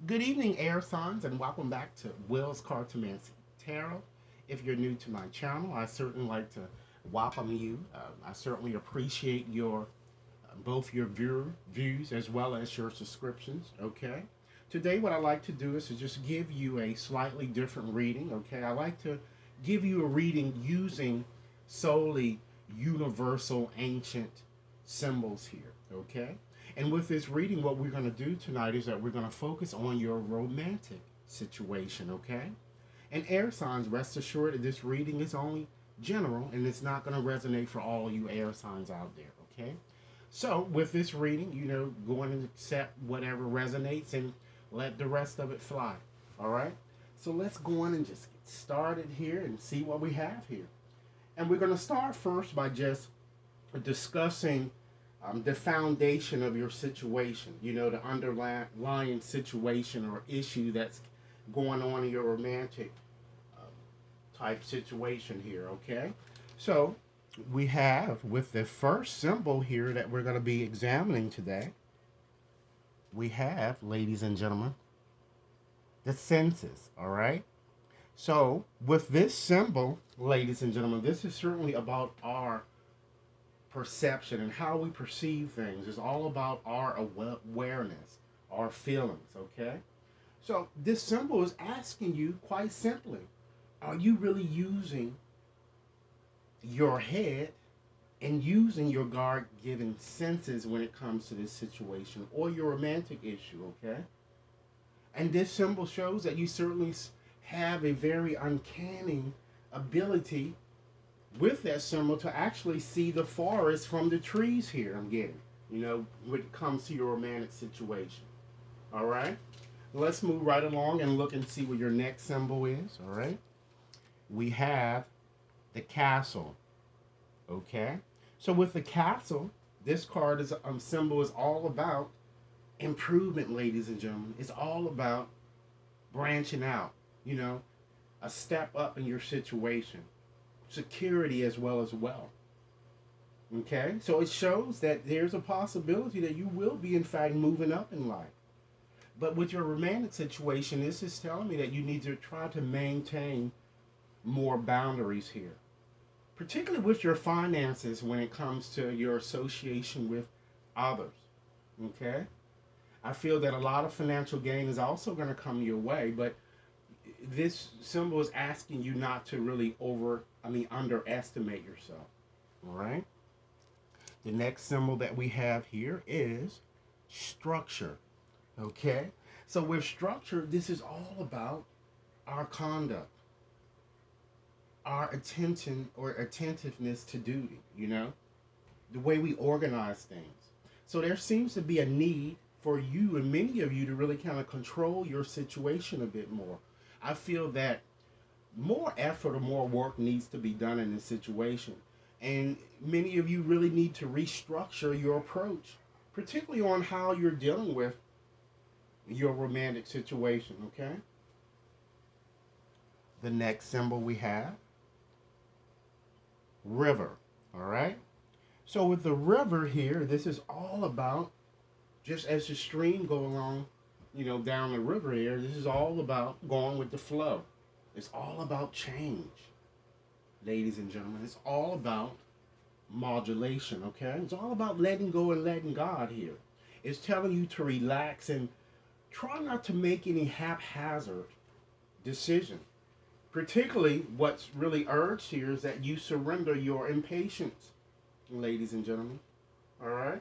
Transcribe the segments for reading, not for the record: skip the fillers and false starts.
Good evening, air signs, and welcome back to Will's Cartomancy Tarot. If you're new to my channel, I certainly like to welcome you. I certainly appreciate your both your views as well as your subscriptions. Okay. Today, what I like to do is to just give you a slightly different reading. Okay. I like to give you a reading using solely universal ancient symbols here. Okay. And with this reading, what we're going to do tonight is that we're going to focus on your romantic situation. Okay. And air signs, rest assured that this reading is only general and it's not going to resonate for all you air signs out there. Okay. So, with this reading, go on and accept whatever resonates and let the rest of it fly. All right? So, let's go on and just get started here and see what we have here. And we're going to start first by just discussing the foundation of your situation, the underlying situation or issue that's going on in your romantic type situation here, okay? So, we have with the first symbol here that we're going to be examining today, we have, ladies and gentlemen, the senses, all right? So, with this symbol, ladies and gentlemen, this is certainly about our perception and how we perceive things. It's all about our awareness, our feelings, okay? So, this symbol is asking you quite simply, are you really using your head and using your God given senses when it comes to this situation or your romantic issue, okay? And this symbol shows that you certainly have a very uncanny ability with that symbol to actually see the forest from the trees here. I'm getting, when it comes to your romantic situation. All right? Let's move right along and look and see what your next symbol is. All right? We have the castle. Okay? So with the castle, this card is symbol is all about improvement, ladies and gentlemen. It's all about branching out, a step up in your situation, security as well as wealth. Okay? So it shows that there's a possibility that you will be, in fact, moving up in life. But with your romantic situation, this is telling me that you need to try to maintain more boundaries here, particularly with your finances when it comes to your association with others. Okay? I feel that a lot of financial gain is also going to come your way, but this symbol is asking you not to really underestimate yourself. All right? The next symbol that we have here is structure. Okay? So with structure, this is all about our conduct, our attention or attentiveness to duty, the way we organize things. So there seems to be a need for you and many of you to really kind of control your situation a bit more. I feel that more effort or more work needs to be done in this situation. And many of you really need to restructure your approach, particularly on how you're dealing with your romantic situation, okay? The next symbol we have, river, all right? So with the river here, this is all about, just as the stream go along, down the river here, this is all about going with the flow. It's all about change, ladies and gentlemen. It's all about modulation, okay? It's all about letting go and letting God here. It's telling you to relax and try not to make any haphazard decision. Particularly, what's really urged here is that you surrender your impatience, ladies and gentlemen. All right?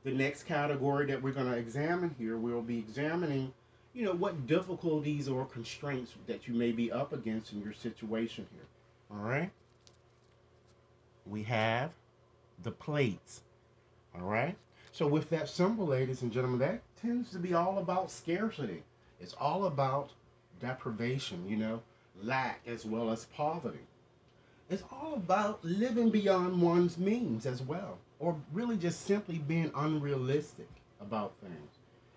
The next category that we're going to examine here, we'll be examining, what difficulties or constraints that you may be up against in your situation here. All right? We have the plates. All right? So with that symbol, ladies and gentlemen, that tends to be all about scarcity. It's all about deprivation, lack as well as poverty. It's all about living beyond one's means as well, or really just simply being unrealistic about things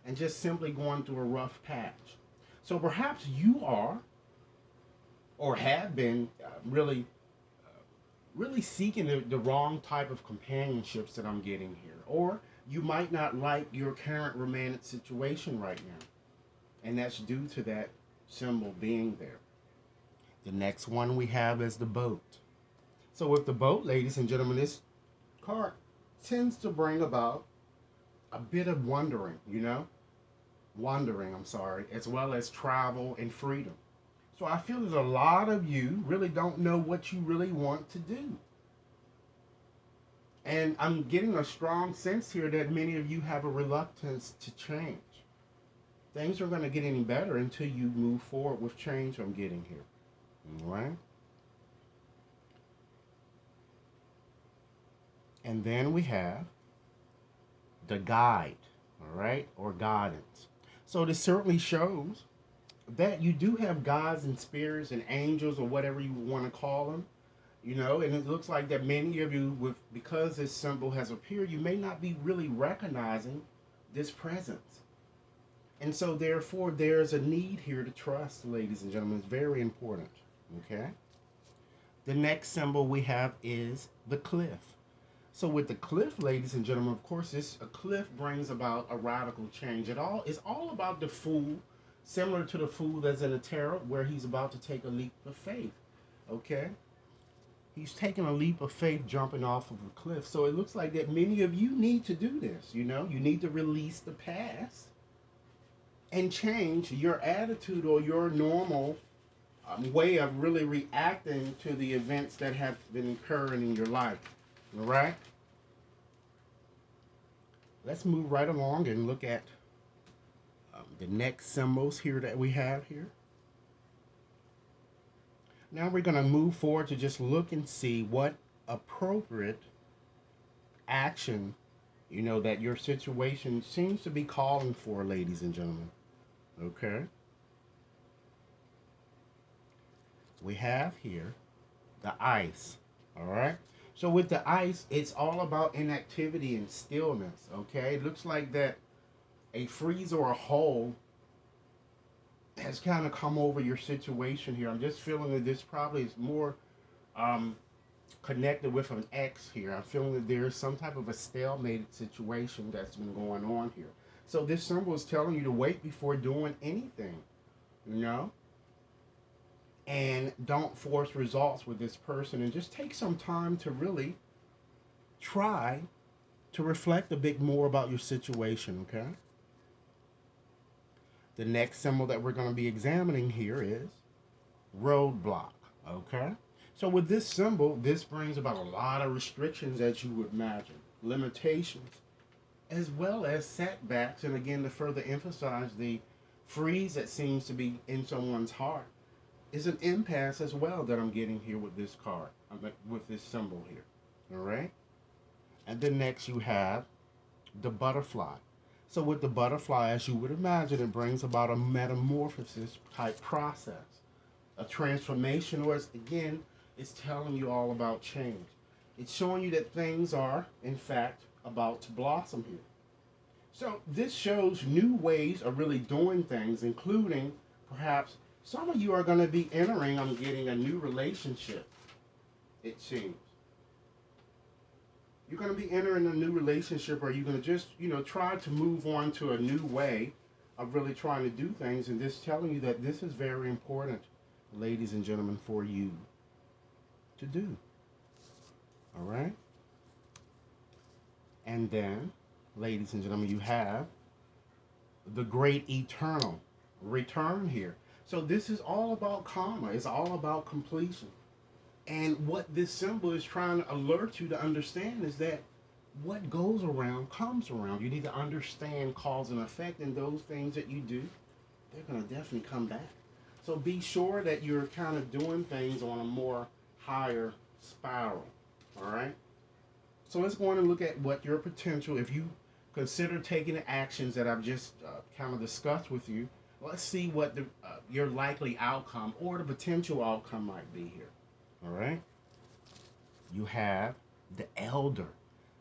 and just simply going through a rough patch. So perhaps you are or have been really seeking the wrong type of companionships that I'm getting here, or you might not like your current romantic situation right now. And that's due to that symbol being there. The next one we have is the boat. So with the boat, ladies and gentlemen, this card tends to bring about a bit of wandering, I'm sorry, as well as travel and freedom. So I feel that a lot of you really don't know what you really want to do. And I'm getting a strong sense here that many of you have a reluctance to change. Things are going to get any better until you move forward with change, I'm getting here. All right? And then we have the guide, all right, or guidance. So this certainly shows that you do have gods and spirits and angels or whatever you want to call them, and it looks like that many of you, because this symbol has appeared, you may not be really recognizing this presence. And so therefore there's a need here to trust, ladies and gentlemen. It's very important. Okay. The next symbol we have is the cliff. So with the cliff, ladies and gentlemen, of course, a cliff brings about a radical change. It's all about the fool, similar to the fool that's in the tarot, where he's about to take a leap of faith. Okay? He's taking a leap of faith jumping off of a cliff. So it looks like that many of you need to do this. You need to release the past and change your attitude or your normal way of really reacting to the events that have been occurring in your life. All right? Let's move right along and look at the next symbols here that we have here. Now we're going to move forward to just look and see what appropriate action, that your situation seems to be calling for, ladies and gentlemen. Okay? We have here the ice. All right? So with the ice, it's all about inactivity and stillness. Okay? It looks like that a freeze or a hole has kind of come over your situation here. I'm just feeling that this probably is more connected with an X here. I'm feeling that there's some type of a stalemated situation that's been going on here. So this symbol is telling you to wait before doing anything, and don't force results with this person, and just take some time to really try to reflect a bit more about your situation, okay? The next symbol that we're going to be examining here is roadblock, okay? So with this symbol, this brings about a lot of restrictions, as you would imagine, limitations, as well as setbacks. And again, to further emphasize the freeze that seems to be in someone's heart, is an impasse as well that I'm getting here with this card, with this symbol here, all right? And then next you have the butterfly. So with the butterfly, as you would imagine, it brings about a metamorphosis type process, a transformation, or again, it's telling you all about change. It's showing you that things are, in fact, about to blossom here. So this shows new ways of really doing things, including perhaps some of you are going to be entering, I'm getting a new relationship, it seems. You're going to be entering a new relationship, or you're going to just, try to move on to a new way of really trying to do things. And this telling you that this is very important, ladies and gentlemen, for you to do. All right? And then, ladies and gentlemen, you have the great eternal return here. So this is all about karma. It's all about completion. And what this symbol is trying to alert you to understand is that what goes around comes around. You need to understand cause and effect, and those things that you do, they're going to definitely come back. So be sure that you're kind of doing things on a more higher spiral. All right? So let's go on and look at what your potential, if you consider taking the actions that I've just kind of discussed with you, let's see what your likely outcome or the potential outcome might be here. All right? You have the elder.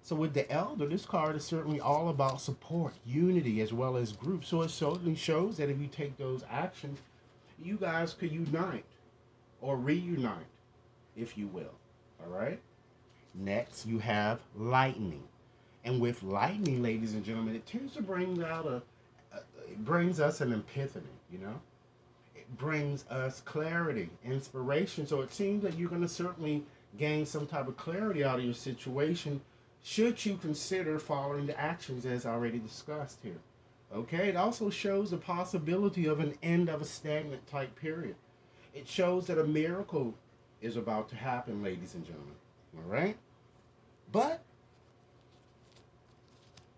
So with the elder, this card is certainly all about support, unity, as well as group. So it certainly shows that if you take those actions, you guys could unite or reunite, if you will. All right? Next, you have lightning. And with lightning, ladies and gentlemen, it tends to bring out It brings us an epiphany, you know? It brings us clarity, inspiration. So it seems that you're going to certainly gain some type of clarity out of your situation should you consider following the actions as already discussed here. Okay, it also shows the possibility of an end of a stagnant type period. It shows that a miracle is about to happen, ladies and gentlemen. All right? But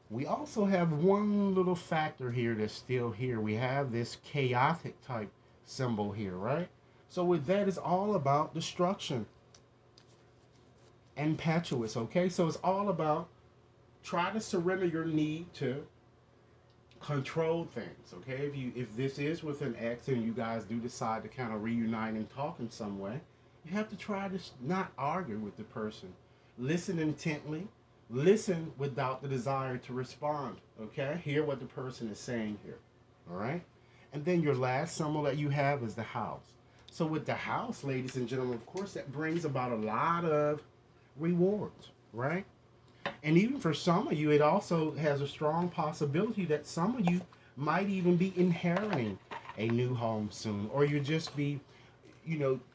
we also have one little factor here that's still here. We have this chaotic type symbol here, right? So with that, it's all about destruction. Impetuous, okay? So it's all about try to surrender your need to control things, okay? If this is with an ex and you guys do decide to kind of reunite and talk in some way, you have to try to not argue with the person. Listen intently. Listen without the desire to respond, okay? Hear what the person is saying here, all right? And then your last symbol that you have is the house. So with the house, ladies and gentlemen, of course, that brings about a lot of rewards, right? And even for some of you, it also has a strong possibility that some of you might even be inheriting a new home soon, or you just be,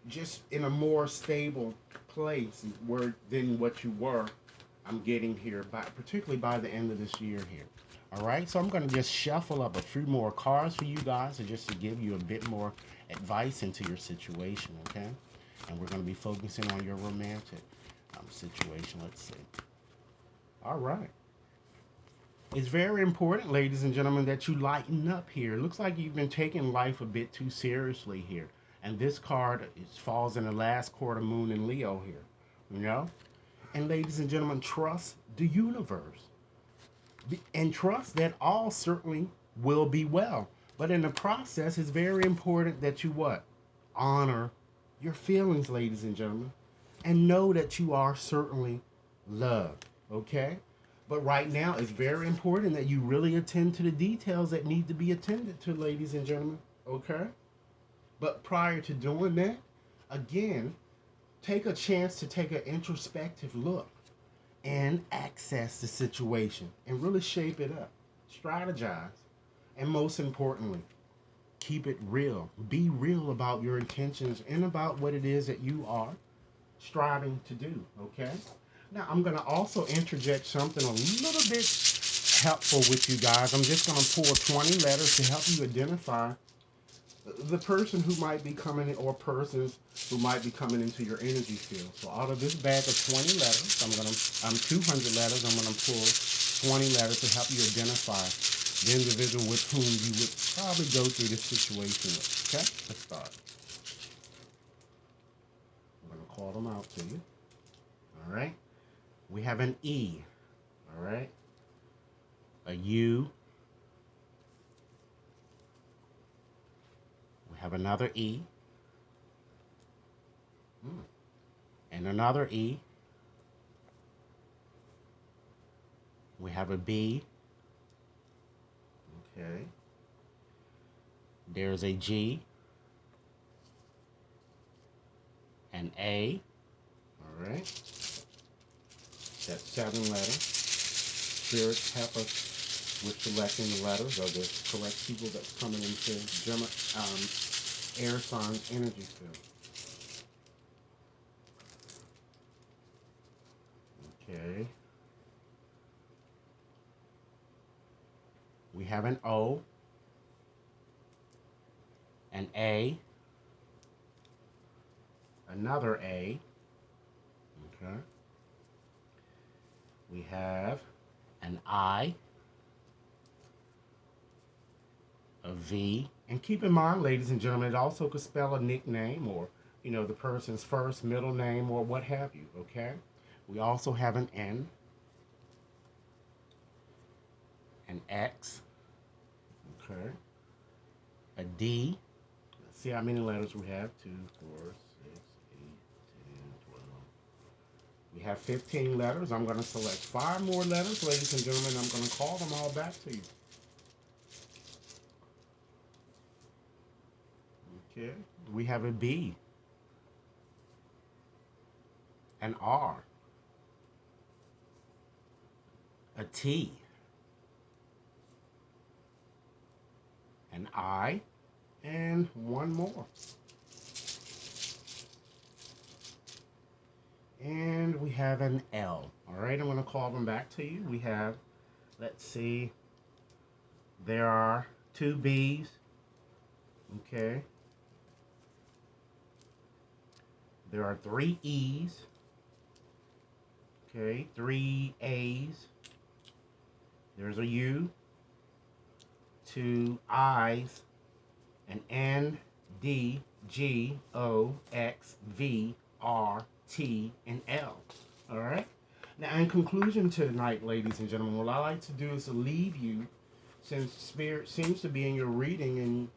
just in a more stable place where than what you were. I'm getting here, particularly by the end of this year here. All right, so I'm going to just shuffle up a few more cards for you guys, and just to give you a bit more advice into your situation, okay? And we're going to be focusing on your romantic situation. Let's see. All right. It's very important, ladies and gentlemen, that you lighten up here. It looks like you've been taking life a bit too seriously here. And this card falls in the last quarter moon in Leo here, you know? And ladies and gentlemen, trust the universe. And trust that all certainly will be well. But in the process, it's very important that you what? Honor your feelings, ladies and gentlemen. And know that you are certainly loved, okay? But right now, it's very important that you really attend to the details that need to be attended to, ladies and gentlemen, okay? But prior to doing that, again, take a chance to take an introspective look and access the situation and really shape it up. Strategize. And most importantly, keep it real. Be real about your intentions and about what it is that you are striving to do, okay? Now, I'm going to also interject something a little bit helpful with you guys. I'm just going to pull 20 letters to help you identify the person who might be coming in, or persons who might be coming into your energy field. So out of this bag of 20 letters, I'm 200 letters. I'm going to pull 20 letters to help you identify the individual with whom you would probably go through this situation with. Okay, let's start. I'm going to call them out to you. All right. We have an E. All right. A U. Have another E, and another E. We have a B. Okay. There's a G, an A. All right. That's 7 letters. Spirit help us with selecting the letters of the correct people that's coming into air signs energy field. Okay. We have an O, an A, another A. Okay. We have an I, a V, and keep in mind, ladies and gentlemen, it also could spell a nickname or, the person's first, middle name, or what have you, okay? We also have an N, an X, okay, a D. Let's see how many letters we have. 2, 4, 6, 8, 10, 12. We have 15 letters. I'm going to select 5 more letters, ladies and gentlemen. I'm going to call them all back to you. Okay, we have a B, an R, a T, an I, and one more. And we have an L. All right, I'm going to call them back to you. We have, let's see, there are two B's. Okay. There are three E's. Okay, three A's. There's a U, two I's, an N, D, G, O, X, V, R, T, and L. All right? Now, in conclusion tonight, ladies and gentlemen, what I like to do is to leave you, since Spirit seems to be in your reading, and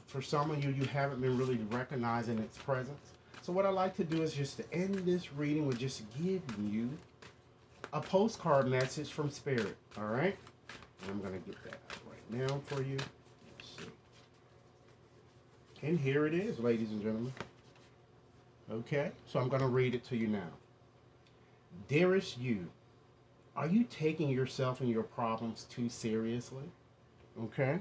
for some of you, you haven't been really recognizing its presence. So what I like to do is just to end this reading with just giving you a postcard message from Spirit. All right? And I'm going to get that right now for you. Let's see. And here it is, ladies and gentlemen. Okay? So I'm going to read it to you now. Dearest you, are you taking yourself and your problems too seriously? Okay?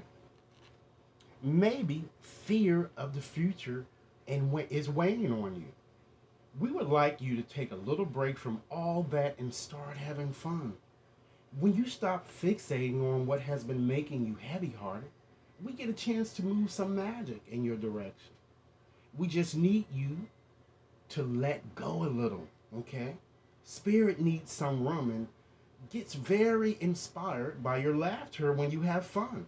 Maybe fear of the future is weighing on you. We would like you to take a little break from all that and start having fun. When you stop fixating on what has been making you heavy-hearted, we get a chance to move some magic in your direction. We just need you to let go a little, okay? Spirit needs some room and gets very inspired by your laughter when you have fun.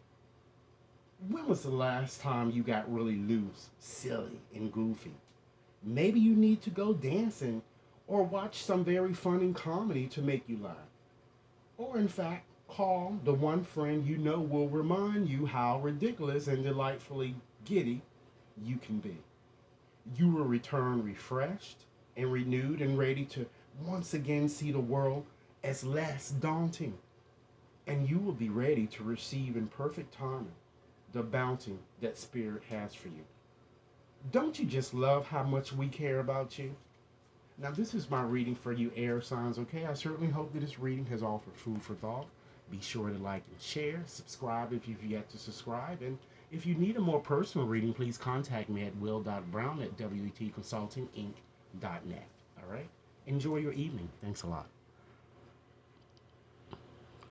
When was the last time you got really loose, silly, and goofy? Maybe you need to go dancing or watch some very funny comedy to make you laugh. Or in fact, call the one friend you know will remind you how ridiculous and delightfully giddy you can be. You will return refreshed and renewed and ready to once again see the world as less daunting. And you will be ready to receive in perfect timing the bounty that Spirit has for you. Don't you just love how much we care about you? Now, this is my reading for you air signs, okay? I certainly hope that this reading has offered food for thought. Be sure to like and share, subscribe if you've yet to subscribe, and if you need a more personal reading, please contact me at will.brown@wetconsultinginc.net. All right? Enjoy your evening. Thanks a lot.